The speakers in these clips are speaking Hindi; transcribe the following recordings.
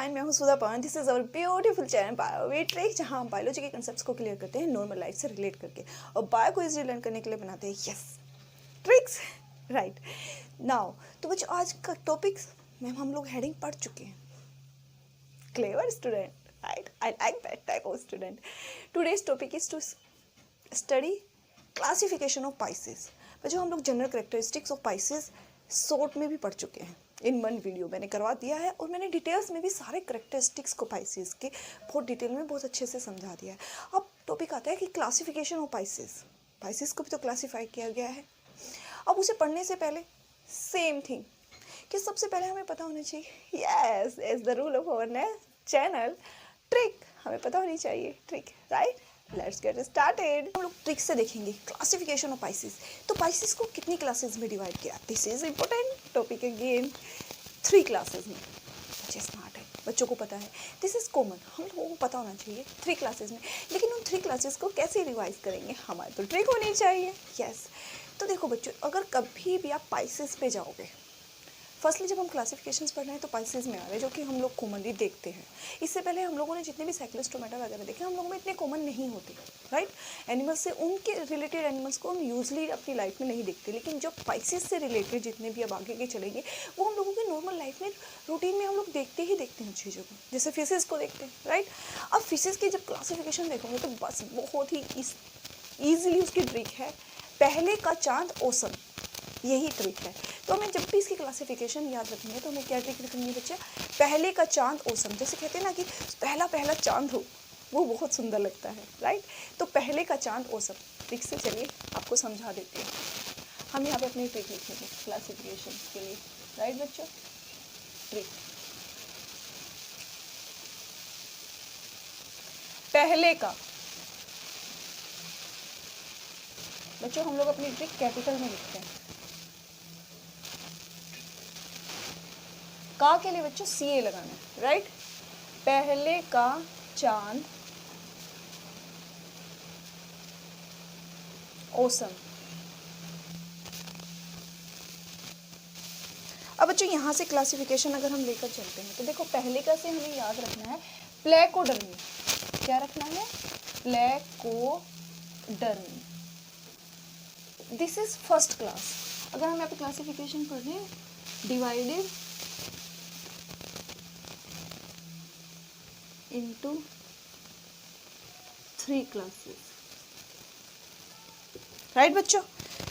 फाइन, मैं हूँ Sudha Pawan. This is our beautiful channel bio trick, जहाँ हम बायोलॉजी के कंसेप्ट्स को क्लियर करते हैं नॉर्मल लाइफ से रिलेट करके, और बायो को इजीली लर्न करने के लिए बनाते हैं यस ट्रिक्स, राइट नाउ। तो बच्चों आज का टॉपिक मैम हम लोग हेडिंग पढ़ चुके हैं, clever student, right? I like that type of student. Today's topic is to study classification of pisces. बच्चों हम लोग general characteristics of pisces short में भी पढ़ चुके हैं, इन वन वीडियो मैंने करवा दिया है, और मैंने डिटेल्स में भी सारे करेक्टरिस्टिक्स को पाइसेस के बहुत डिटेल में बहुत अच्छे से समझा दिया है। अब टॉपिक आता है कि क्लासिफिकेशन ऑफ पाइसेस। पाइसेस को भी तो क्लासीफाई किया गया है। अब उसे पढ़ने से पहले सेम थिंग कि सबसे पहले हमें पता होना चाहिए, yes is the rule of our channel, trick हमें पता होनी चाहिए, trick, right? Let's get started. हम लोग ट्रिक से देखेंगे क्लासिफिकेशन ऑफ पाइसेस। तो पाइसेस को कितनी क्लासेस में डिवाइड किया? This is important topic again. 3 classes में। बच्चे स्मार्ट है, बच्चों को पता है, दिस इज कॉमन, हम लोगों को पता होना चाहिए 3 क्लासेस में। लेकिन उन 3 क्लासेस को कैसे रिवाइज करेंगे, हमारे तो ट्रिक होनी चाहिए, यस। तो देखो बच्चों, अगर कभी भी आप पाइसेस पे जाओगे, फर्स्टली जब हम क्लासिफिकेशंस पढ़ रहे हैं तो पाइसेस में आ रहे हैं, जो कि हम लोग कॉमनली देखते हैं। इससे पहले हम लोगों ने जितने भी साइक्लोस्टोमेटा वगैरह देखे, हम लोगों में इतने कॉमन नहीं होते, राइट? एनिमल्स से, उनके रिलेटेड एनिमल्स को हम यूजली अपनी लाइफ में नहीं देखते, लेकिन जो पाइसेस से रिलेटेड जितने भी अब आगे के चलेंगे, वो हम लोगों की नॉर्मल लाइफ में, रूटीन में हम लोग देखते ही देखते हैं चीज़ों को, जैसे फिशेस को देखते हैं, राइट? अब फिशेस की जब क्लासिफिकेशन देखोगे तो बस बहुत ही ईजिली उसकी ट्रिक है, पहले का चांद ओसन, यही ट्रिक है। तो हमें जब भी इसकी क्लासिफिकेशन याद रखेंगे तो हमें क्या ट्रिक रखेंगे बच्चे? पहले का चांद ओसम, जैसे कहते हैं ना कि पहला पहला चांद हो, वो बहुत सुंदर लगता है, राइट? तो पहले का चांद ओसम ट्रिक से, चलिए आपको समझा देते हैं। हम यहाँ पे अपनी ट्रिक लिखेंगे क्लासिफिकेशन के लिए, राइट बच्चों? ट्रिक पहले का, बच्चों हम लोग अपनी ट्रिक कैपिटल में लिखते हैं। का के लिए बच्चों सी ए लगाना है, राइट? पहले का चांद ओसम। अब बच्चों यहाँ से क्लासिफिकेशन अगर हम लेकर चलते हैं तो देखो, पहले का से हमें याद रखना है प्लेकोडर्मी। क्या रखना है? Placodermi. This is first class. अगर हम यहाँ पे क्लासिफिकेशन कर रहे हैं, डिवाइडेड into 3 क्लासेस, राइट बच्चों?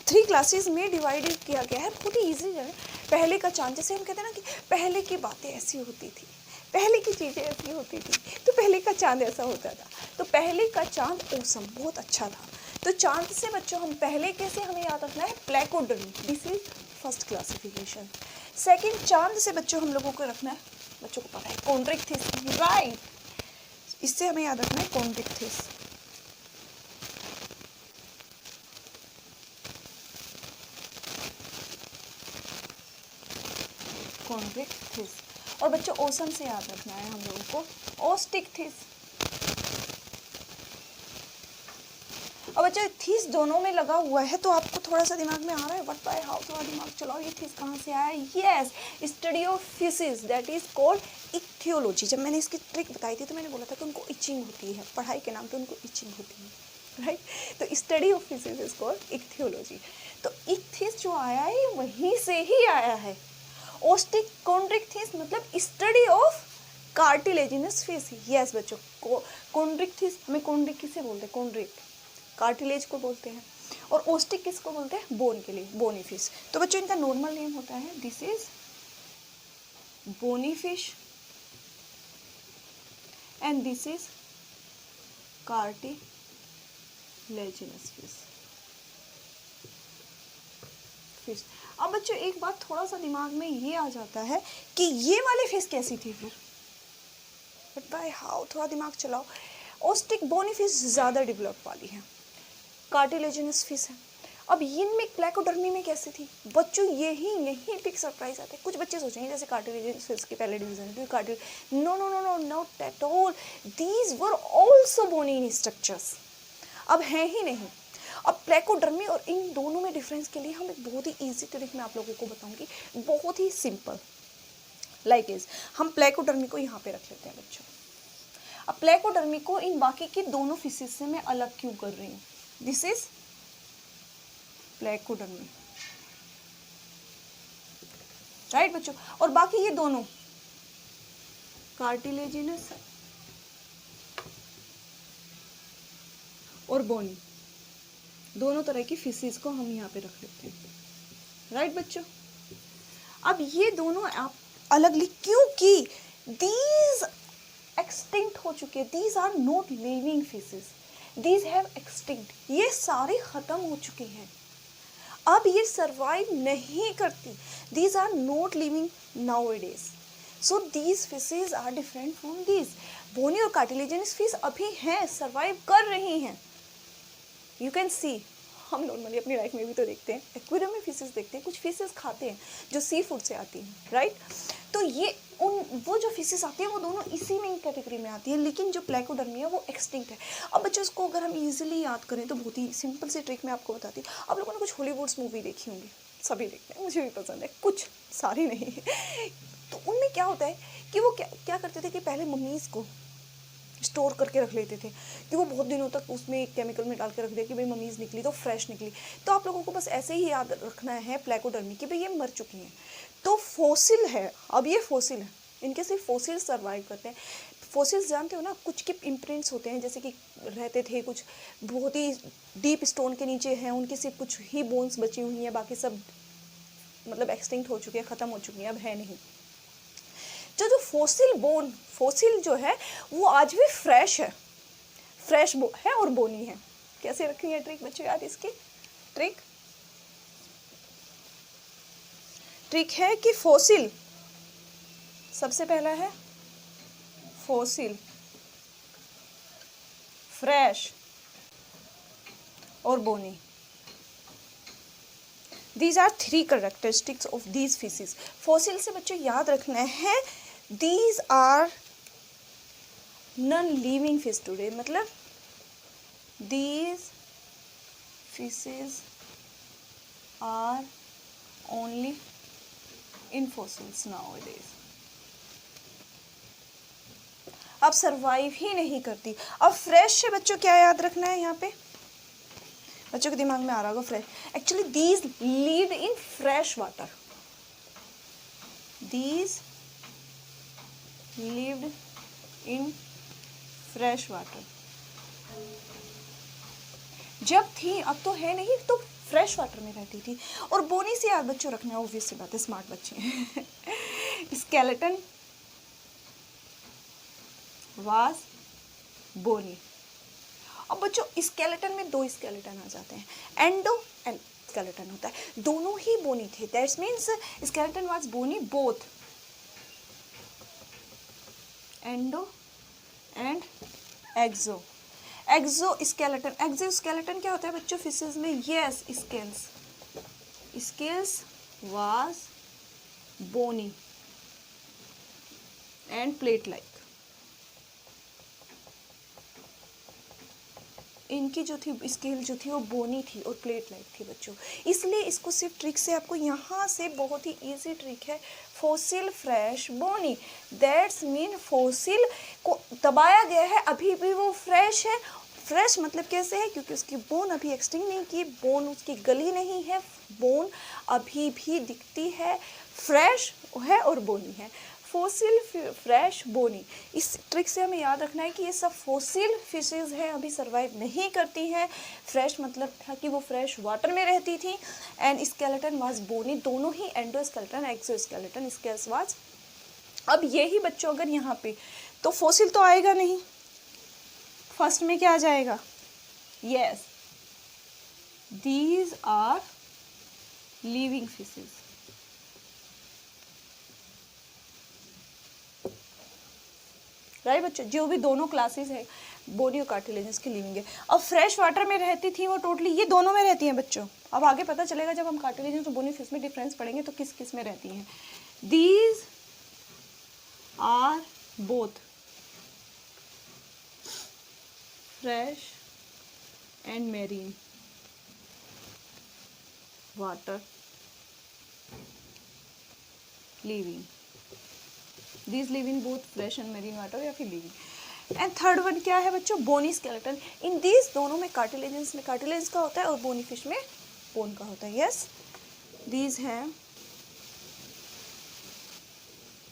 3 क्लासेस में डिवाइडेड किया गया है, बहुत ही ईजी है। पहले का चांद, जैसे हम कहते हैं ना कि पहले की बातें ऐसी होती थी, पहले की चीज़ें ऐसी होती थी, तो पहले का चांद ऐसा होता था। तो पहले का चांद ओसम, बहुत अच्छा था। तो चांद से बच्चों हम पहले कैसे हमें याद रखना है? Placodermi. This is first classification. Second चांद से बच्चों हम लोगों को रखना है, बच्चों को पता है, कॉन्ड्रिक्थिस, राइट? इससे हमें याद रखना है कॉन्ड्रिक्थिस। कॉन्ड्रिक्थिस। और बच्चों ओसम से याद रखना है हम लोगों को ओस्टिकथिस। और बच्चों थीस दोनों में लगा हुआ है, तो आपको थोड़ा सा दिमाग में आ रहा है व्हाट बाय हाउ, थोड़ा दिमाग चलाओ, ये थीस कहाँ से आया? Yes, study of fishes, that is called ichthyology. जब मैंने इसकी ट्रिक बताई थी तो मैंने बोला था कि उनको इचिंग होती है, पढ़ाई के नाम पे उनको इचिंग होती है, राइट? तो study of fishes is called ichthyology. तो इक्थिस जो आया है वहीं से ही आया है। ओस्टिक कॉन्ड्रिक्थिस मतलब study of cartilaginous fish. Yes बच्चों, कॉन्ड्रिक्थिस, हमें कॉन्ड्रिक किसे बोलते हैं? कॉन्ड्रिक कार्टिलेज को बोलते हैं। और ओस्टिक किसको बोलते हैं? बोन के लिए, बोनी फिश। तो बच्चों इनका नॉर्मल नेम होता है, this is bony fish and this is cartilaginous fish. अब बच्चों एक बात थोड़ा सा दिमाग में ये आ जाता है कि ये वाली फिश कैसी थी फिर? बट बाय हाउ, थोड़ा दिमाग चलाओ। ओस्टिक बोनी फिश ज़्यादा डेवलप वाली है, कार्टिलेजिनस फिश है। अब इनमें प्लेकोडर्मी में कैसे थी? बच्चों यही बिग सरप्राइज आते हैं। कुछ बच्चे सोचेंगे जैसे कार्टिलेजिनस फिश के पहले डिवीजन है, कार्टिल, no no no no not at all, these were also bony in structures. अब है ही नहीं। अब प्लेकोडर्मी और इन दोनों में डिफरेंस के लिए हम एक बहुत ही ईजी ट्रिक मैं आप लोगों को बताऊंगी, बहुत ही सिंपल। लाइकेज। हम प्लेकोडर्मी को यहाँ पे रख लेते हैं बच्चों। अब प्लेकोडर्मी को इन बाकी की दोनों फिशेज से मैं अलग क्यों कर रही हूँ? दिस इज प्लेकोडर्मी, राइट बच्चों। और बाकी ये दोनों कार्टिलेजिनस और बोनी, दोनों तरह की फिशेज को हम यहाँ पे रख लेते हैं, राइट बच्चों। अब ये दोनों आप अलग लिख, क्योंकि दीज एक्सटिंक्ट हो चुके हैं, these are not living fishes, these have extinct, ये सारे खत्म हो चुके हैं, अब ये सर्वाइव नहीं करती, these are not living nowadays, so these fishes are different from these. Bony और कार्टिलेजिनस फिश अभी हैं, सर्वाइव कर रही हैं, यू कैन सी। हम नॉर्मली अपनी लाइफ में भी तो देखते हैं, एक्वेरियम में फिशेस देखते हैं, कुछ फिशेस खाते हैं जो सी फूड से आती हैं, राइट। तो ये वो जो फिशेस आती हैं वो दोनों इसी में कैटेगरी में आती है, लेकिन जो प्लेकोडर्मी है वो एक्सटिंक्ट है। अब बच्चों इसको अगर हम इजीली याद करें तो बहुत ही सिंपल सी ट्रिक मैं आपको बताती हूँ। आप लोगों ने कुछ हॉलीवुड्स मूवी देखी होंगी, सभी देखते हैं, मुझे भी पसंद है, कुछ सारी नहीं। तो उनमें क्या होता है कि वो क्या करते थे कि पहले मम्मीज़ को स्टोर करके रख लेते थे कि वो बहुत दिनों तक उसमें केमिकल में डाल के रख दिया कि भाई मम्मीज़ निकली तो फ्रेश निकली। तो आप लोगों को बस ऐसे ही याद रखना है प्लेकोडर्मी कि भाई ये मर चुकी हैं, तो फोसिल है, अब ये फोसिल है, इनके सिर्फ फोसिल सर्वाइव करते हैं। फोसिल्स जानते हो ना, कुछ के इम्प्रिंट्स होते हैं, जैसे कि रहते थे कुछ बहुत ही डीप स्टोन के नीचे हैं, उनकी सिर्फ कुछ ही बोन्स बची हुई हैं, बाकी सब मतलब एक्सटिंक्ट हो चुकी है, ख़त्म हो चुकी हैं, अब है नहीं। जो फोसिल बोन, फोसिल जो है वो आज भी फ्रेश है, फ्रेश है और बोनी है। कैसे रखनी है ट्रिक बच्चों याद? इसकी ट्रिक है कि फोसिल, सबसे पहला है फोसिल, फ्रेश और बोनी। These are three characteristics of these species. Fossil से बच्चों याद रखना है these are non-living fish today, मतलब these fishes are only in fossils nowadays. अब सरवाइव ही नहीं करती। अब फ्रेश से बच्चों क्या याद रखना है यहाँ पे? बच्चों के दिमाग में आ रहा होगा fresh, actually these live in fresh water, these lived in fresh water. जब थी, अब तो है नहीं, तो फ्रेश वाटर में रहती थी। और बोनी से याद बच्चों रखना, ऑब्वियस सी बात है, स्मार्ट बच्चे हैं। स्केलेटन वाज बोनी। अब बच्चों स्केलेटन में दो स्केलेटन आ जाते हैं, एंडो एंड स्केलेटन होता है, दोनों ही बोनी थे, that's means skeleton was bony both, endo and exo. Exo skeleton, exo skeleton क्या होता है बच्चों फिशेज में? Yes, scales, scales was bony and plate like. इनकी जो थी स्केल जो थी वो बोनी थी और प्लेट लाइक थी बच्चों, इसलिए इसको सिर्फ ट्रिक से आपको यहाँ से बहुत ही इजी ट्रिक है, fossil fresh bony, that's mean fossil को दबाया गया है, अभी भी वो फ्रेश है। फ्रेश मतलब कैसे है? क्योंकि उसकी बोन अभी एक्सटिंक्ट नहीं की, बोन उसकी गली नहीं है, बोन अभी भी दिखती है, फ्रेश है और बोनी है। फोसिल फ्रेश बोनी, इस ट्रिक से हमें याद रखना है कि ये सब फोसिल फिशेज हैं, अभी सर्वाइव नहीं करती हैं। फ्रेश मतलब था कि वो फ्रेश वाटर में रहती थी, एंड स्केलेटन वाज बोनी, दोनों ही एंडोस्केलेटन एक्सोस्केलेटन स्केल्स वाज। अब यही बच्चों अगर यहाँ पे, तो फोसिल तो आएगा नहीं, फर्स्ट में क्या आ जाएगा? Yes, these are living fishes. Right बच्चों, जो भी दोनों क्लासेस है बोनी और कार्टिलेजिनस की लिविंग है। अब फ्रेश वाटर में रहती थी वो टोटली, ये दोनों में रहती हैं बच्चों। अब आगे पता चलेगा जब हम कार्टिलेजिनस और बोनी फिश में डिफरेंस पढ़ेंगे तो किस किस में रहती हैं। These are both fresh and marine water living. These live in both fresh and marine water या फिर लिविंग। एंड थर्ड वन क्या है बच्चों, बोनी स्केलेटन। इन दीज दोनों में कार्टिलेजेंस में कार्टिलेज का होता है और बोनी फिश में बोन का होता है। यस, दीज हैं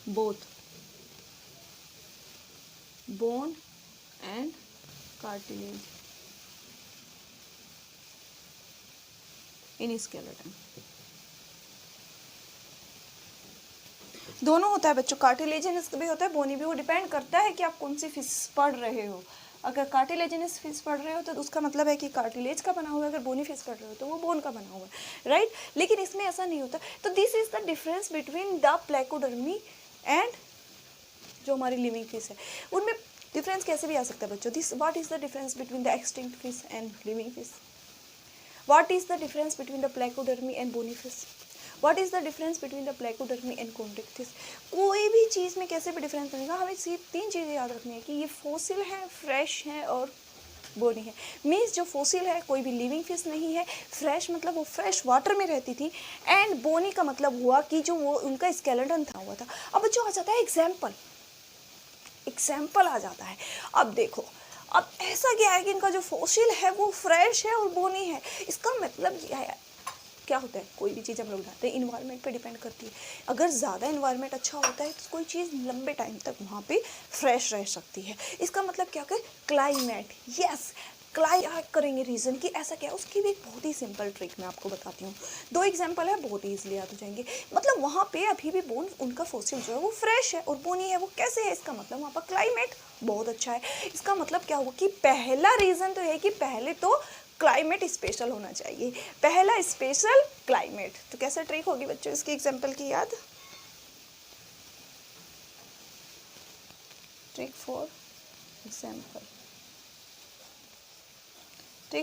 both bone and cartilage in skeleton. दोनों होता है बच्चों, कार्टिलेजिनस भी होता है, बोनी भी। वो डिपेंड करता है कि आप कौन सी फिश पढ़ रहे हो। अगर कार्टिलेजिनस फिश पढ़ रहे हो तो उसका मतलब है कि कार्टिलेज का बना हुआ है, अगर बोनी फिश पढ़ रहे हो तो वो बोन का बना हुआ है, राइट। लेकिन इसमें ऐसा नहीं होता। तो this is the difference between the placodermi and जो हमारी लिविंग फिश है, उनमें डिफरेंस कैसे भी आ सकता है बच्चों। This what is the difference between the extinct fish and living fish? What is the difference between the placodermy and bony fish? What is the difference between the placodermy and contact fish? कोई भी चीज़ में कैसे भी डिफरेंस बनेगा, हमें सिर्फ 3 चीज़ें याद रखनी है कि ये फॉसिल है, फ्रेश है और बोनी है। मीन्स जो फॉसिल है कोई भी लिविंग फिश नहीं है, फ्रेश मतलब वो फ्रेश वाटर में रहती थी, एंड बोनी का मतलब हुआ कि जो वो उनका स्केलेटन था हुआ था। अब बच्चों आ जाता है एग्जाम्पल आ जाता है। अब देखो, अब ऐसा क्या है कि इनका जो फॉसिल है वो फ्रेश है और बोनी है। इसका मतलब क्या होता है, कोई भी चीज़ हम लोग बनाते हैं इन्वायरमेंट पे डिपेंड करती है। अगर ज़्यादा इन्वायरमेंट अच्छा होता है तो कोई चीज़ लंबे टाइम तक वहाँ पे फ्रेश रह सकती है। इसका मतलब क्या है, क्लाइमेट। यस, करेंगे रीज़न कि ऐसा क्या है, उसकी भी एक बहुत ही सिंपल ट्रिक मैं आपको बताती हूँ। 2 एग्जांपल है, बहुत ही ईजिली याद हो जाएंगे। मतलब वहाँ पे अभी भी बोन, उनका फॉसिल जो है वो फ्रेश है और बोनी है। वो कैसे है, इसका मतलब वहाँ पर क्लाइमेट बहुत अच्छा है। इसका मतलब क्या हुआ कि पहला रीज़न तो है कि पहले तो क्लाइमेट स्पेशल होना चाहिए, पहला स्पेशल क्लाइमेट। तो कैसे ट्रिक होगी बच्चों इसकी एग्जाम्पल की याद? ट्रिक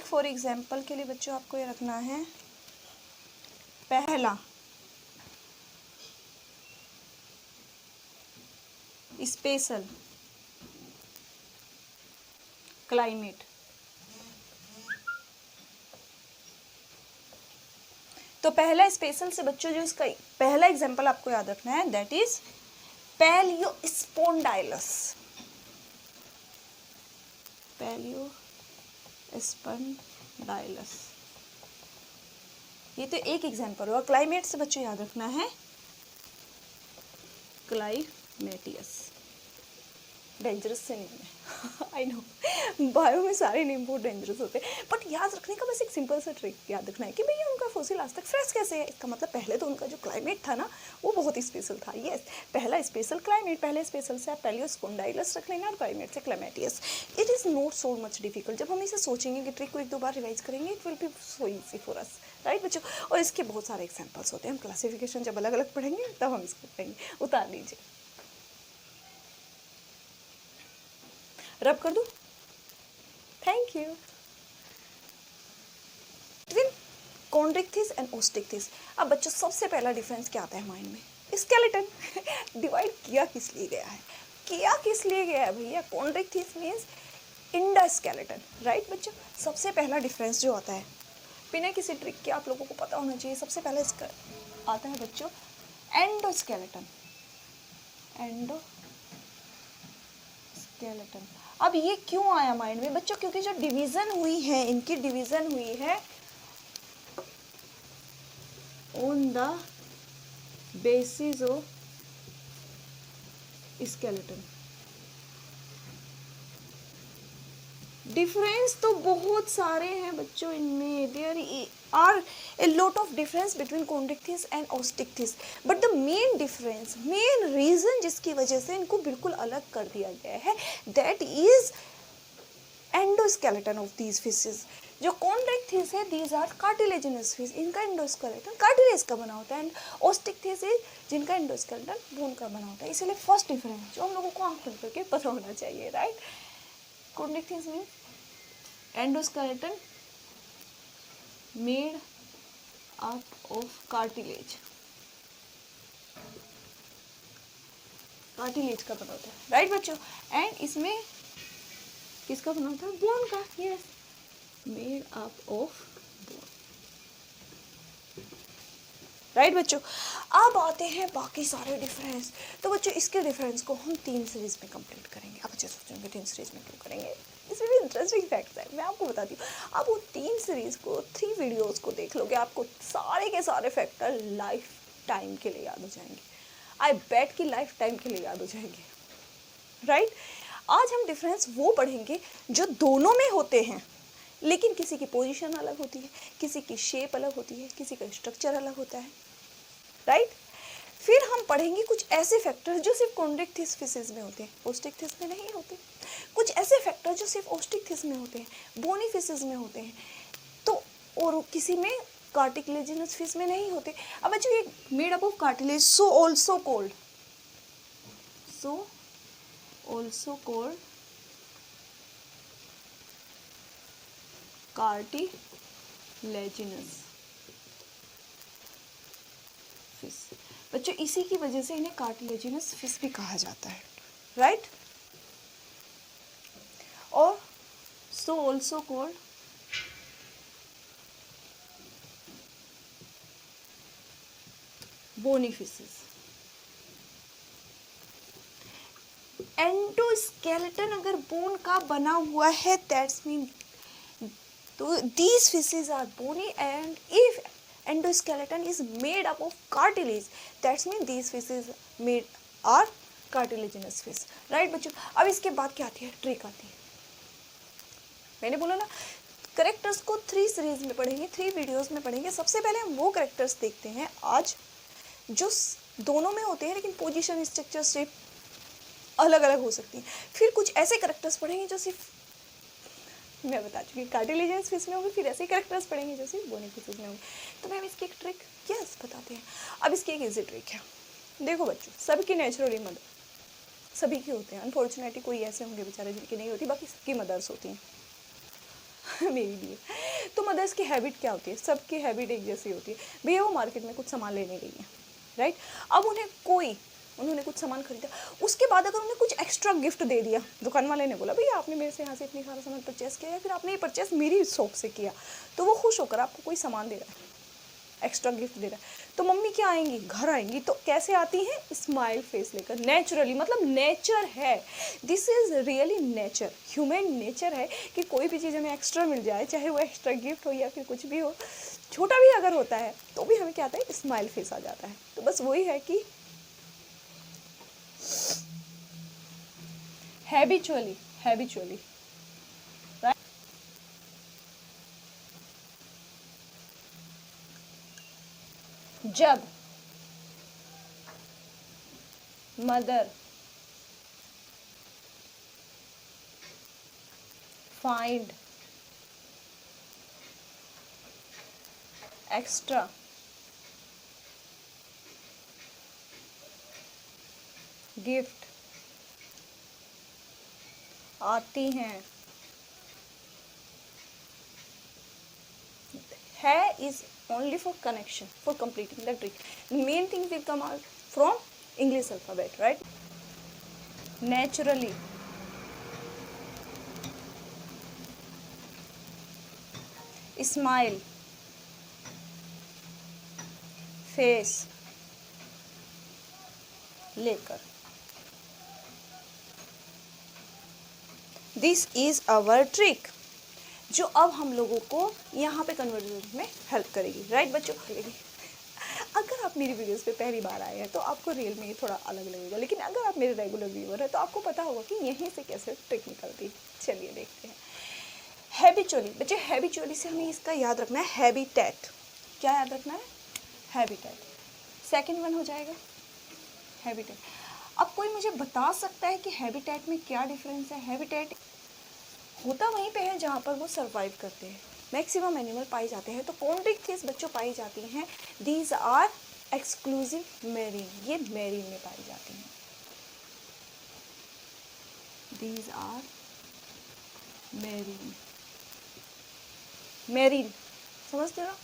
फॉर एग्जाम्पल के लिए बच्चों आपको ये रखना है, पहला स्पेशल क्लाइमेट। तो पहला स्पेशल से बच्चों जो इसका पहला एग्जाम्पल आपको याद रखना है, दैट इज पैलियोस्पोंडाइलस। ये तो एक एग्जाम्पल हुआ। क्लाइमेट से बच्चों याद रखना है क्लाइमेटियस। डेंजरस से नेम है आई नो, बायो में सारे नेम बहुत डेंजरस होते हैं, बट याद रखने का बस एक सिंपल सा ट्रिक याद रखना है कि भैया उनका फॉसिल आज तक फ्रेश कैसे है। इसका मतलब पहले तो उनका जो क्लाइमेट था ना वो बहुत ही स्पेशल था। यस, पहला स्पेशल क्लाइमेट, पहले स्पेशल से आप पैलियोस्पोंडाइलस रख लेना और क्लाइमेट से climatius. It is not so much difficult. जब हम इसे सोचेंगे कि ट्रिक को 1-2 बार रिवाइज करेंगे, it will be so easy for us, right बच्चों। और इसके बहुत सारे एग्जाम्पल्स होते हैं। हम क्लासिफिकेशन जब अलग अलग पढ़ेंगे तब हम इसको पढ़ेंगे। उतार लीजिए, रब कर दूं? Thank you. Chondrichthyes and osteichthyes. अब बच्चों सबसे पहला डिफरेंस क्या आता है माइंड में, स्केलेटन। डिवाइड किया किस लिए गया है भैया? कॉन्ड्रिक्थिस मीन्स इंडोस्केलेटन, राइट बच्चों। सबसे पहला डिफरेंस जो आता है, बिना किसी ट्रिक के आप लोगों को पता होना चाहिए, सबसे पहले इसका आता है बच्चों एंडोस्केलेटन। अब ये क्यों आया माइंड में बच्चों? क्योंकि जो डिवीजन हुई है, इनकी डिवीजन हुई है on the basis of skeleton. Difference तो बहुत सारे हैं बच्चों इनमें, there are a lot of difference between chondrichthyes and osteichthyes, but the main difference, main reason जिसकी वजह से इनको बिल्कुल अलग कर दिया गया है, that is endoskeleton of these fishes. जो कॉन्ड्रिक्थिस है, दीज आर कार्टिलेजिनस फिश, इनका एंडोस्केलेटन कार्टिलेज का बना होता है, एंड ओस्टिक्थिस जिनका एंडोस्केलेटन बोन का बना होता है। इसलिए फर्स्ट डिफरेंस जो हम लोगों को आंख खोल करके पता होना चाहिए, right. Chondrichthyes means endoskeleton made up of cartilage का बना होता है, राइट बच्चों। एंड इसमें किसका बना होता है? बोन का। Yes, made up of bone, right बच्चों। अब आते हैं बाकी सारे डिफरेंस। तो बच्चों इसके डिफरेंस को हम 3 सीरीज में कंप्लीट करेंगे। अब बच्चे सोचेंगे 3 सीरीज में क्यों करेंगे, इसमें भी इंटरेस्टिंग फैक्ट्स है, मैं आपको बताती हूँ। आप वो 3 सीरीज को 3 वीडियोस को देख लोगे, आपको सारे के सारे फैक्टर लाइफ टाइम के लिए याद हो जाएंगे। आई बेट कि लाइफ टाइम के लिए याद हो जाएंगे, राइट। आज हम डिफरेंस वो पढ़ेंगे जो दोनों में होते हैं, लेकिन किसी की पोजीशन अलग होती है, किसी की शेप अलग होती है, किसी का स्ट्रक्चर अलग होता है, राइट। फिर हम पढ़ेंगे कुछ ऐसे फैक्टर जो सिर्फ कॉन्ड्रिक्थिस फिशेज में होते हैं, ओस्टिकथिस में नहीं होते। कुछ ऐसे फैक्टर जो सिर्फ ओस्टिकथिस में होते हैं, बोनी फिशेज में होते हैं, तो और किसी में कार्टिलेजिनस फिश में नहीं होते। अब बच्चों ये made up of cartilage, so also called cartilaginous fish. बच्चों इसी की वजह से इन्हें कार्टिलेजिनस फिश भी कहा जाता है, राइट। और so also called bony fishes. Endoskeleton अगर बोन का बना हुआ है, दैट्स मीन तो these fishes are bony, and if endoskeleton is made up of cartilage, that's mean these fishes made are cartilaginous fish, right बच्चों। अब इसके बाद क्या आती है, ट्रिक आती है। मैंने बोला ना करेक्टर्स को 3 सीरीज में पढ़ेंगे, 3 वीडियोस में पढ़ेंगे। सबसे पहले हम वो करेक्टर्स देखते हैं आज जो दोनों में होते हैं, लेकिन पोजीशन, स्ट्रक्चर, शेप अलग अलग हो सकती है। फिर कुछ ऐसे करेक्टर्स पढ़ेंगे जो सिर्फ, मैं बता चुकी कार्टिलेजिनस फिश में होंगे, फिर ऐसे करेक्टर्स पढ़ेंगे जैसे बोनी फिशेज में होंगे। तो मैम इसकी एक ट्रिक यस बताते हैं। अब इसकी एक इजी ट्रिक है। देखो बच्चों, सबकी नेचुरली मदर सभी की होते हैं, अनफॉर्चुनेटली कोई ऐसे होंगे बेचारे जिनकी नहीं होती, बाकी सबकी मदर्स होती हैं मेरी भी। तो मदर्स की हैबिट क्या होती है, सबकी हैबिट एक जैसी होती है। भैया वो मार्केट में कुछ सामान लेने गई हैं, राइट। अब उन्होंने कुछ सामान खरीदा, उसके बाद अगर उन्हें कुछ एक्स्ट्रा गिफ्ट दे दिया, दुकान वाले ने बोला भैया आपने मेरे से यहाँ से इतनी सारा सामान परचेस किया, या फिर आपने ये परचेस मेरी शॉप से किया, तो वो खुश होकर आपको कोई सामान दे रहा है, एक्स्ट्रा गिफ्ट दे रहा है, तो मम्मी क्या आएंगी, घर आएंगी, तो कैसे आती हैं, स्माइल फेस लेकर, नेचुरली। मतलब नेचर है, this is really nature, human nature है कि कोई भी चीज़ हमें एक्स्ट्रा मिल जाए, चाहे वो एक्स्ट्रा गिफ्ट हो या फिर कुछ भी हो, छोटा भी अगर होता है तो भी हमें क्या आता है, स्माइल फेस आ जाता है। तो बस वही है कि हैबिचुअली right? जब मदर फाइंड एक्स्ट्रा गिफ्ट आती हैं, है is only for connection, for completing the trick. The main things will come out from English alphabet, right? Naturally, smile, face लेकर। दिस इज आवर ट्रिक, जो अब हम लोगों को यहाँ पे कन्वर्जन में हेल्प करेगी, राइट बच्चों। अगर आप मेरी वीडियोस पे पहली बार आए हैं तो आपको रियल में ये थोड़ा अलग लगेगा, लेकिन अगर आप मेरे रेगुलर व्यूअर हैं तो आपको पता होगा कि यहीं से कैसे ट्रिक निकलती है। चलिए देखते हैं। हैबिचुअली बच्चे, हैबिचुअली से हमें इसका याद रखना है, हैबिटेट। क्या याद रखना है, हैबिटेट। सेकेंड वन हो जाएगा हैबिटेट। अब कोई मुझे बता सकता है कि हैबिटेट में क्या डिफरेंस है। हैबिटेट होता वहीं पे है जहाँ पर वो सर्वाइव करते हैं, मैक्सिमम एनिमल पाए जाते हैं। तो कॉन्ड्रिक्थिस बच्चों पाई जाती हैं, दीज आर एक्सक्लूसिव मेरीन, ये मेरीन में पाई जाती हैं। दीज आर मेरीन, समझते हो ना,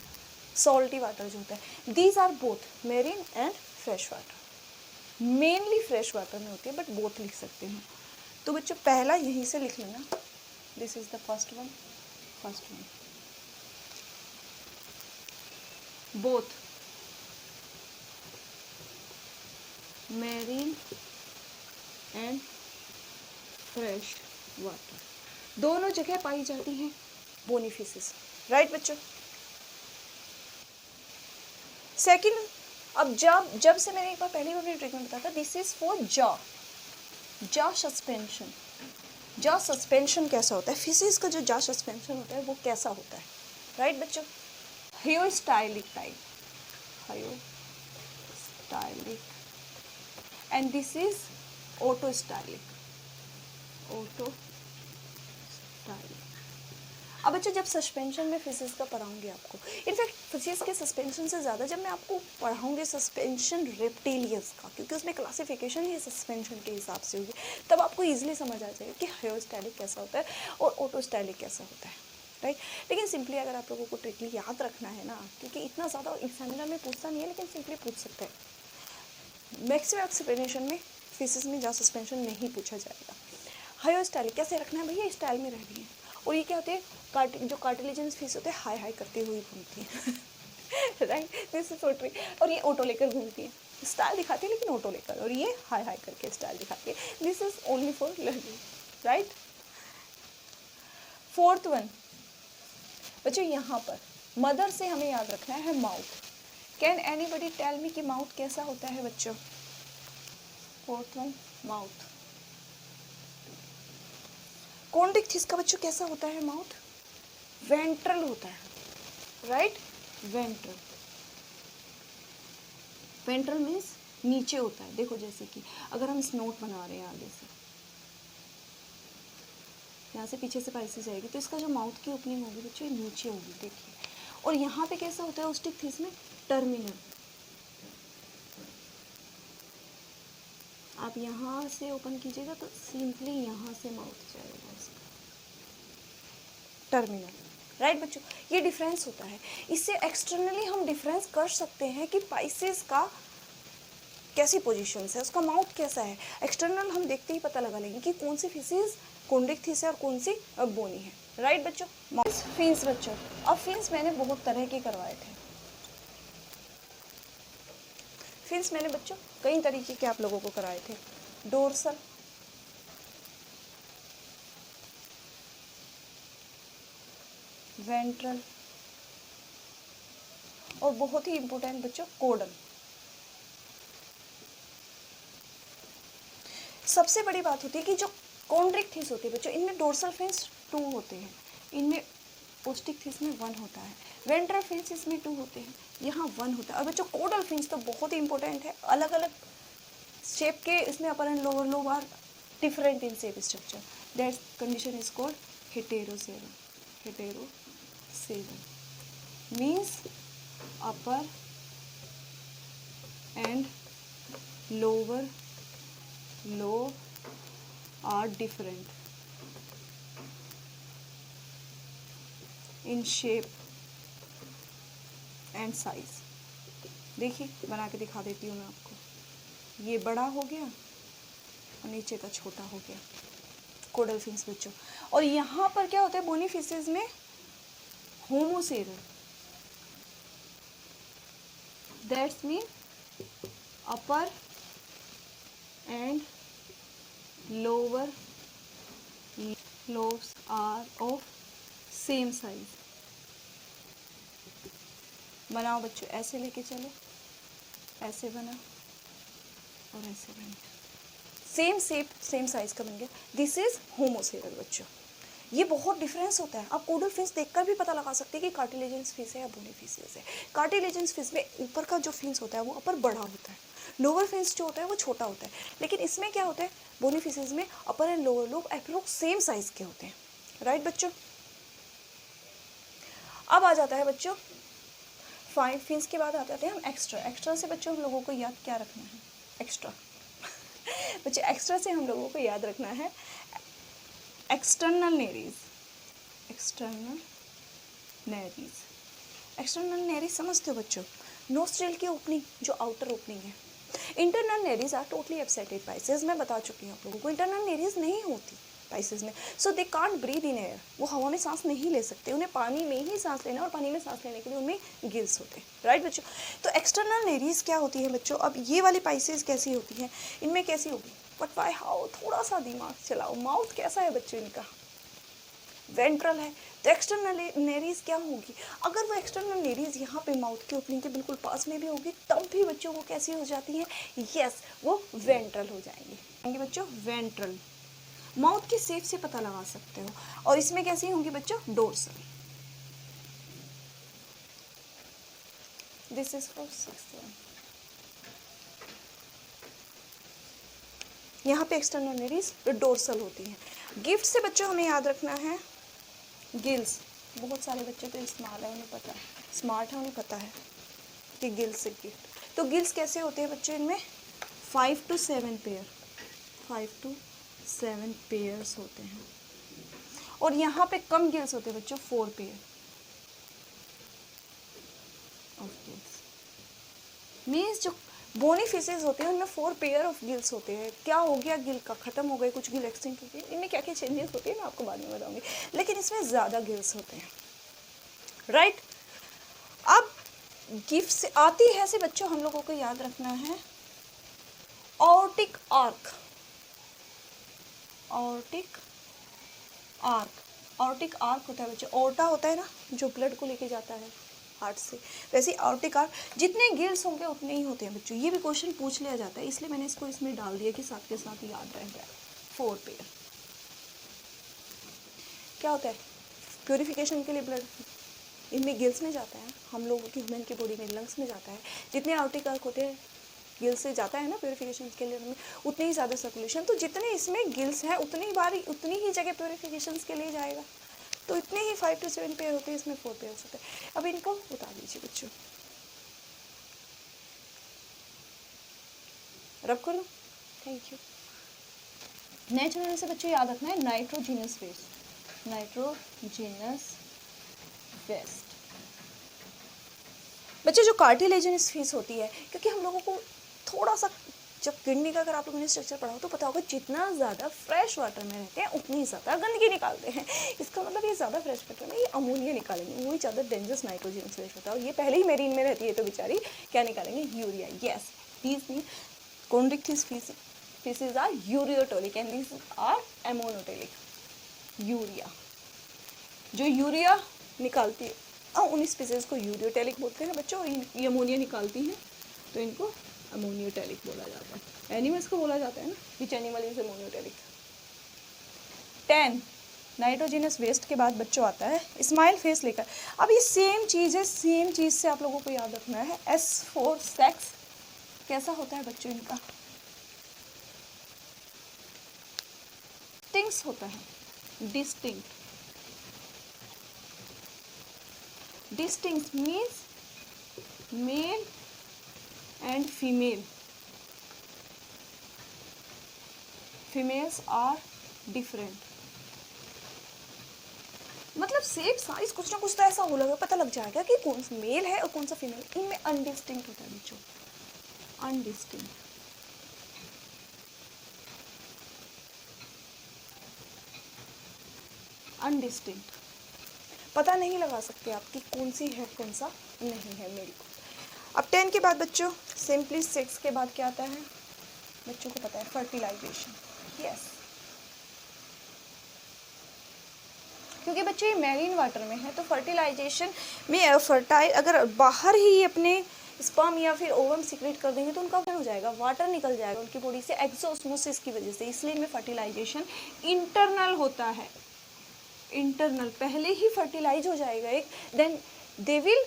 सॉल्टी वाटर जो होता है। These are both marine and fresh water, mainly fresh water में होती है, बट बोथ लिख सकते हैं। तो बच्चों पहला यहीं से लिख लेना, this is the first one, both marine and fresh water, दोनों जगह पाई जाती हैं बोनी फिशेस, राइट बच्चों। सेकंड, अब जब से मैंने एक बार पहले अपने ट्रिक में बताया था, this is for jaw suspension. Jaw suspension कैसा होता है, फिशेस का जो जॉ सस्पेंशन होता है वो कैसा होता है, राइट बच्चों। हायोस्टाइलिक टाइप, हायोस्टाइलिक, एंड दिस इज ऑटोस्टाइलिक, ऑटोस्टाइलिक। अब बच्चों जब सस्पेंशन में फिशेस का पढ़ाऊंगी आपको, इनफैक्ट फिशेस के सस्पेंशन से ज़्यादा जब मैं आपको पढ़ाऊंगी सस्पेंशन रेप्टिलियंस का, क्योंकि उसमें क्लासिफिकेशन ही सस्पेंशन के हिसाब से होगी, तब आपको इजीली समझ आ जाएगा कि हायोस्टाइलिक कैसा होता है और ऑटोस्टाइलिक कैसा होता है, राइट। लेकिन सिंपली अगर आप लोगों को ट्रिकली याद रखना है ना, क्योंकि इतना ज़्यादा एग्जामिनर में पूछता नहीं है, लेकिन सिंपली पूछ सकते हैं। मैक्सिमम एक्सप्लेनेशन में फिशेस में जॉ सस्पेंशन नहीं पूछा जाएगा। हायोस्टाइलिक कैसे रखना है भैया, स्टाइल में रह रही है, और ये क्या होते हैं, जो कार्टिलेजन्स फिश होते हैं हाई हाई करते हुए घूमती हैं, राइट, दिस इज ऑटो, और ये ऑटो लेकर घूमती है, स्टाइल दिखाती है लेकिन ऑटो लेकर, और ये हाई हाई करके स्टाइल दिखाती है। This is only for learning, right. Fourth one बच्चों, यहाँ पर मदर से हमें याद रखना है mouth. Can anybody tell me कि माउथ कैसा होता है बच्चों। Fourth one mouth. कॉन्ड्रिक्थिस का बच्चों कैसा होता है माउथ, वेंट्रल होता है, राइट, वेंट्रल। वेंट्रल मीन्स नीचे होता है। देखो जैसे कि अगर हम स्नोट बना रहे हैं आगे से, यहाँ से पीछे से पाइसेस जाएगी, तो इसका जो माउथ की ओपनिंग होगी बच्चों ये नीचे होगी, देखिए। और यहाँ पे कैसा होता है ओस्टिकथिस में, टर्मिनल। आप यहाँ से ओपन कीजिएगा तो सिंपली यहाँ से माउथ जाएगा इसका, टर्मिनल, राइट बच्चों। ये डिफरेंस होता है। इससे एक्सटर्नली हम डिफरेंस कर सकते हैं कि पाइसेस का कैसी पोजीशन है, उसका माउथ कैसा है। एक्सटर्नल हम देखते ही पता लगा लेंगे कि कौन सी फिशेस कॉन्ड्रिक्थिस है और कौन सी बोनी है, राइट बच्चों। फिन्स बच्चों, अब फिन्स मैंने बहुत तरह के करवाए थे। फिन्स मैंने बच्चों कई तरीके के आप लोगों को कराए थे। डोर्सल, वेंट्रल, और बहुत ही इंपॉर्टेंट बच्चों कोडल। सबसे बड़ी बात होती है कि जो कॉन्ड्रिक्थिस होती है बच्चों, इनमें डोर्सल फिन्स 2 होते हैं, इनमें ओस्टिकथिस में 1 होता है, वेंट्रल फिन्स इसमें 2 होते हैं, यहाँ 1 होता है। और बच्चों कोडल फिन्स तो बहुत ही इंपॉर्टेंट है, अलग अलग शेप के, इसमें upper and lower lobe are different in shape structure, that condition is called heterocercal. Heterocercal means upper and lower lobe are different in shape and size. देखिए बना के दिखा देती हूँ मैं आपको, ये बड़ा हो गया और नीचे का छोटा हो गया, कोडल फिन्स बच्चों। और यहाँ पर क्या होता है बोनी फिशेस में, homocercal, that's mean upper and lower lobes are of same size। बनाओ बच्चों, ऐसे लेके चलो, ऐसे बना और ऐसे बन गया, सेम शेप सेम साइज का बन गया। दिस इज होमोसेरल बच्चों। ये बहुत डिफरेंस होता है। आप कोडल फिश देखकर भी पता लगा सकते हैं कि कार्टिलेजन्स फिश है या बोनी फिशेस है। कार्टिलेजन्स फिश में ऊपर का जो फिन्स होता है वो अपर बड़ा होता है, लोअर फिन्स जो होता है वो छोटा होता है। लेकिन इसमें क्या होता है, बोनी फिशेस में upper and lower lobe approx same size के होते हैं, राइट बच्चों। अब आ जाता है बच्चों फाइन फिन्स के बाद आ जाते हैं हम एक्स्ट्रा। एक्स्ट्रा से बच्चों हम लोगों को याद क्या रखना है, एक्स्ट्रा बच्चों एक्स्ट्रा से हम लोगों को याद रखना है external nares. External nares, external nares समझते हो बच्चों, नोस्ट्रिल की ओपनिंग जो आउटर ओपनिंग है। Internal nares are totally absented pisces, मैं बता चुकी हूँ आप लोगों को, इंटरनल नेरीज नहीं होती, स्पाइसेस में, so they can't breathe in air, वो हवा में सांस नहीं ले सकते, उन्हें पानी में ही सांस लेना, और पानी में सांस लेने के लिए उनमें गिल्स होते हैं, राइट बच्चों। तो एक्सटर्नल नेरीज क्या होती है बच्चों, अब ये वाली पाइसेस कैसी होती हैं, इनमें कैसी होगी, बट वाई हाउ, थोड़ा सा दिमाग चलाओ, माउथ कैसा है बच्चों इनका, वेंट्रल है, तो एक्सटर्नल नेरीज क्या होगी, अगर वो एक्सटर्नल नेरीज यहाँ पे माउथ के ओपनिंग के बिल्कुल पास में भी होगी तब भी बच्चों वो कैसी हो जाती हैं, यस वो वेंट्रल हो जाएंगी बच्चों, वेंट्रल, माउथ की शेप से पता लगा सकते हो, और इसमें कैसी होंगी बच्चों, dorsal. This is for 6th one. यहाँ पे एक्सटर्नल नेरीज डोर्सल होती हैं। गिफ्ट से बच्चों हमें याद रखना है गिल्स, बहुत सारे बच्चे तो स्मार्ट है, उन्हें पता है, स्मार्ट है, उन्हें पता है कि गिल्स से गिफ्ट, तो गिल्स कैसे होते हैं बच्चों, इनमें 5 to 7 पेयर, 5 to 7 पेयर्स होते हैं, और यहाँ पे कम गिल्स होते हैं बच्चों, 4 पेयर ऑफ गिल्स, मीन्स जो बोनी फिशेज होते हैं उनमें 4 पेयर ऑफ गिल्स होते हैं। क्या हो गया, गिल का खत्म हो गए, कुछ गिल एक्सटिंक्ट हो गए, इनमें क्या क्या चेंजेस होते हैं मैं आपको बाद में बताऊंगी, लेकिन इसमें ज़्यादा गिल्स होते हैं, राइट। अब गिफ्ट से आती है से बच्चों हम लोगों को याद रखना है aortic arc, aortic arc, aortic arc होता है बच्चों, ऑर्टा होता है ना जो ब्लड को लेके जाता है हार्ट से, वैसे ऑर्टिक आर्क, जितने गिल्स होंगे उतने ही होते हैं बच्चों, ये भी क्वेश्चन पूछ लिया जाता है, इसलिए मैंने इसको इसमें डाल दिया कि साथ के साथ याद रह जाए। 4 पेयर क्या होता है, प्योरिफिकेशन के लिए ब्लड इनमें गिल्स में जाता है, हम लोगों की ह्यूमन की बॉडी में लंग्स में जाता है, जितने ऑर्टिक आर्क होते हैं गिल्स से जाता है ना प्योरिफिकेशन के लिए हमें, उतनी ही ज़्यादा सर्कुलेशन, तो जितने इसमें गिल्स हैं उतनी बार उतनी ही जगह प्योरिफिकेशन के लिए जाएगा, तो इतने ही 5 to 7 पेयर होते हैं, इसमें 4 पेयर होते हैं। अब इनको उतार दीजिए बच्चों, रब कर लो, थैंक यू। नेचुरल से बच्चों याद रखना है नाइट्रोजीनस वेस्ट, नाइट्रोजीनस वेस्ट बच्चे, जो कार्टिलेजिनस फीस होती है, क्योंकि हम लोगों को थोड़ा सा जब किडनी का अगर आप लोगों ने स्ट्रक्चर पढ़ा हो तो पता होगा जितना ज़्यादा फ्रेश वाटर में रहते हैं उतनी ज़्यादा गंदगी निकालते हैं, इसका मतलब ये ज़्यादा फ्रेश वाटर में ये अमोनिया निकालेंगे, वही ज़्यादा डेंजरस नाइट्रोजन वेस्ट होता है, ये पहले ही मेरीन में रहती है तो बेचारी क्या निकालेंगे, urea, yes these mean chondrichthyes fishes are ureotelic and these are ammonotelic, urea जो यूरिया निकालती है उन स्पीसीज को यूरियोटेलिक बोलते हैं बच्चों, ये अमोनिया निकालती हैं तो इनको अमोनियोटेलिक बोला जाता है, एनिमल्स को बोला जाता है ना which animal is ammonotelic. 10 nitrogenous waste के बाद बच्चों आता है स्माइल फेस लेकर, अब ये सेम चीज़ है, सेम चीज़ से आप लोगों को याद रखना है S4 सेक्स कैसा होता है बच्चों, इनका डिस्टिंक्ट होता है, distinct, distinct means male and females are different, मतलब सेम साइज कुछ ना कुछ तो ऐसा हो लगा पता लग जाएगा कि कौन सा मेल है और कौन सा फीमेल, इनमें अनडिस्टिंक्ट होता है बच्चों, अनडिस्टिंक्ट, अनडिस्टिंक्ट पता नहीं लगा सकते आपकी कौन सी है कौन सा नहीं है मेल को। अब 10 के बाद बच्चों सिंपली 6 के बाद क्या आता है बच्चों को पता है, फर्टिलाइजेशन, यस क्योंकि बच्चों ये मैरीन वाटर में है तो फर्टिलाइजेशन में फर्टाइल अगर बाहर ही अपने स्पर्म या फिर ओवम सीक्रेट कर देंगे तो उनका क्या हो जाएगा, वाटर निकल जाएगा उनकी बॉडी से एक्सोस्मोसिस की वजह से, इसलिए इनमें फर्टिलाइजेशन इंटरनल होता है, इंटरनल पहले ही फर्टिलाइज हो जाएगा एक, then they will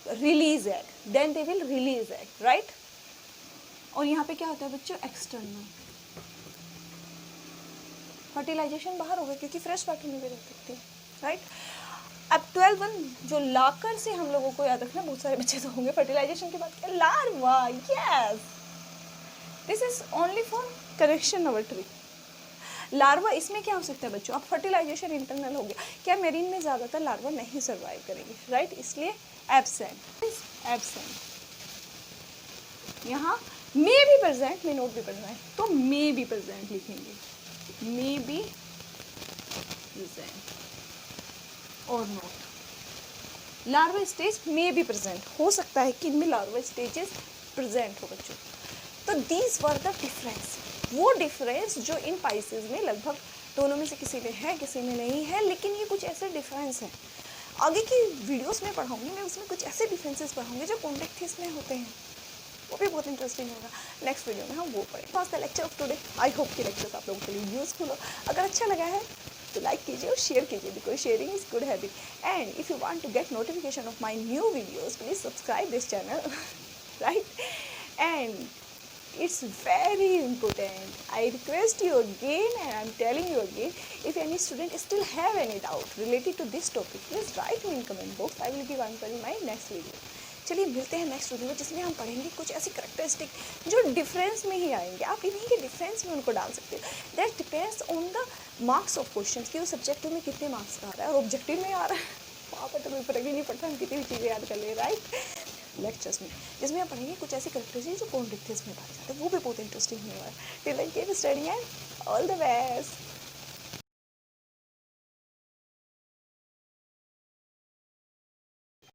release egg, then they will release egg, right. और यहाँ पे क्या होता है बच्चों, एक्सटर्नल फर्टिलाइजेशन बाहर होगा क्योंकि फ्रेश वाटर में भी रह सकते हैं, राइट। अब 12 जो लाकर से हम लोगों को याद रखना, बहुत सारे बच्चे तो होंगे फर्टिलाइजेशन के बाद क्या, larva, yes this is only for correction number 3, larva, इसमें क्या हो सकता है बच्चों, अब फर्टिलाइजेशन इंटरनल हो गया, क्या मेरीन में ज़्यादातर लार्वा नहीं सर्वाइव करेंगे, राइट, इसलिए एब्सेंट, एब्सेंट, यहाँ मे भी प्रेजेंट, मे नॉट भी प्रेजेंट, तो मे भी प्रेजेंट लिखेंगे, मे बी प्रेजेंट और not. Larva stage may be present, हो सकता है कि इनमें लार्वा स्टेजेस प्रेजेंट हो बच्चों। तो दीज वर द डिफरेंस, वो डिफरेंस जो इन पाइसेस में लगभग दोनों में से किसी में है किसी में नहीं है, लेकिन ये कुछ ऐसे डिफरेंस हैं। आगे की वीडियोस में पढ़ाऊंगी मैं, उसमें कुछ ऐसे डिफरेंसेस पढ़ाऊंगी जो कॉन्टेक्ट में होते हैं, वो भी बहुत इंटरेस्टिंग होगा। नेक्स्ट वीडियो में हम वो पढ़ें। First the lecture of today. I hope कि लेक्चर्स आप लोगों के लिए यूजफुल हो। अगर अच्छा लगा है तो लाइक कीजिए और शेयर कीजिए, because sharing is good habit. And if you want to get notification of my new videos, please subscribe this channel, right? And it's very important. I request you again, and I'm telling you again, if any student still have any doubt related to this topic, please write me in comment box. I will give answer in my next video. चलिए मिलते हैं नेक्स्ट वीडियो में, जिसमें हम पढ़ेंगे कुछ ऐसी करेक्टरिस्टिक जो डिफरेंस में ही आएंगे। आप इन्हीं के डिफरेंस में उनको डाल सकते हो। That depends on the marks of question, कि वो सब्जेक्टिव में कितने मार्क्स का आ रहा है, और ऑब्जेक्टिव में आ रहा है वहाँ पर तो कोई फर्क ही नहीं पड़ता हम कितनी भी चीज़ें याद कर ले, राइट? लेक्चर्स में जिसमें हम पढ़ेंगे कुछ ऐसी करेक्टरिस्टिक जो कॉन्टेक्स्ट में पाए जाते हैं, वो भी बहुत इंटरेस्टिंग होने वाला है। Till then keep studying and all the best.